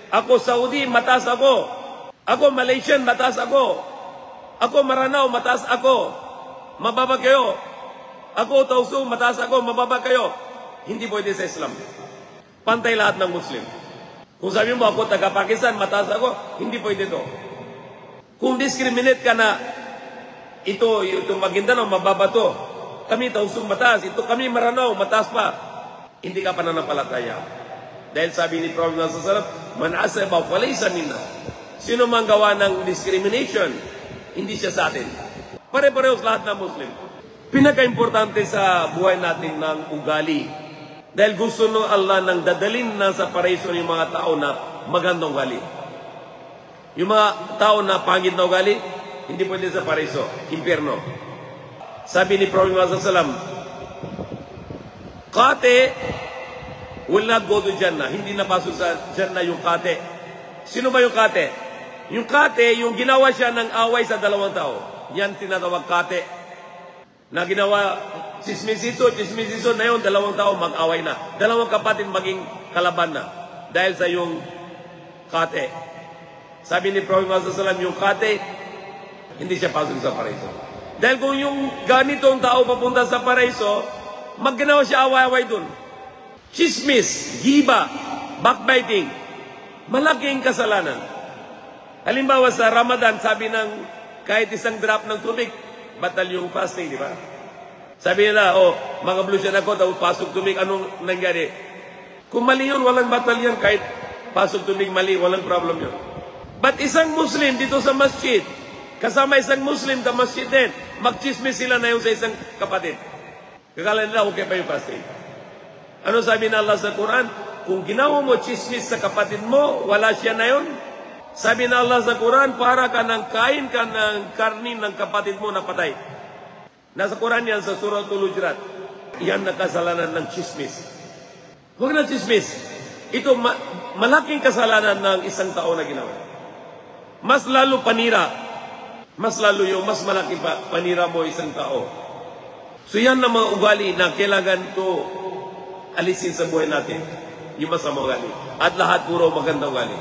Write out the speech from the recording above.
Ako Saudi, mataas ako. Ako Malaysian, mataas ako. Ako Maranao, mataas ako. Mababa kayo. Ako Tausug, mataas ako. Mababa kayo. Hindi pwede sa Islam. Pantay lahat ng Muslim. Kung sabi mo ako taga-Pakistan, mataas ako, hindi pwede to. Kung discriminate ka na, ito Maguindanao, mababa to. Kami Tausug, mataas. Ito kami Maranao, mataas pa. Hindi ka pananampalataya. Dahil sabi ni Prophet ﷺ, man asaba falaysa minna. Sino mang gawa ng discrimination, hindi siya sa atin. Pare-parehos lahat ng Muslim. Pinaka-importante sa buhay natin ng ugali. Dahil gusto ng Allah nang dadalin na sa paraiso yung mga tao na magandang ugali. Yung mga tao na pangit na ugali, hindi pwede sa paraiso, impyerno. Sabi ni Prophet ﷺ, kate will not go to Jannah. Hindi napasok sa Jannah yung kate. Sino ba yung kate? Yung kate, yung ginawa siya ng away sa dalawang tao. Yan tinatawag kate. Na ginawa, chismisiso na yun, dalawang tao mag-away na. Dalawang kapatid maging kalaban na. Dahil sa yung kate. Sabi ni Prophet ﷺ, yung kate, hindi siya pasok sa paraiso. Dahil kung yung ganitong tao papunta sa paraiso, magginawa siya away-away dun. Chismis, giba, backbiting, malaking kasalanan. Halimbawa sa Ramadan, sabi ng kahit isang drop ng tubig, batal yung fasting, di ba? Sabi nila, mag-ablution ako, tapos pasok tubig, anong nangyari? Kung mali yun, walang batal yan, kahit pasok tubig mali, walang problem yun. But isang Muslim dito sa masjid, kasama isang Muslim sa masjid din, mag-chismis sila na yun sa isang kapatid. Kakala nila, okay pa yung fasting. Ano sabi na Allah sa Quran? Kung ginawa mo chismis sa kapatid mo, wala siya na yun. Sabi na Allah sa Quran, para ka ng kain ka ng karni ng kapatid mo na patay. Nasa Quran yan sa Surah Al-Hujurat. Yan na kasalanan ng chismis. Huwag na chismis. Ito malaking kasalanan ng isang tao na ginawa. Mas lalo panira. Mas lalo yung mas malaki panira mo isang tao. So yan na mga ugali na kailangan to alisin sa buhay natin, yung masamang ugali. At lahat puro magandang ugali.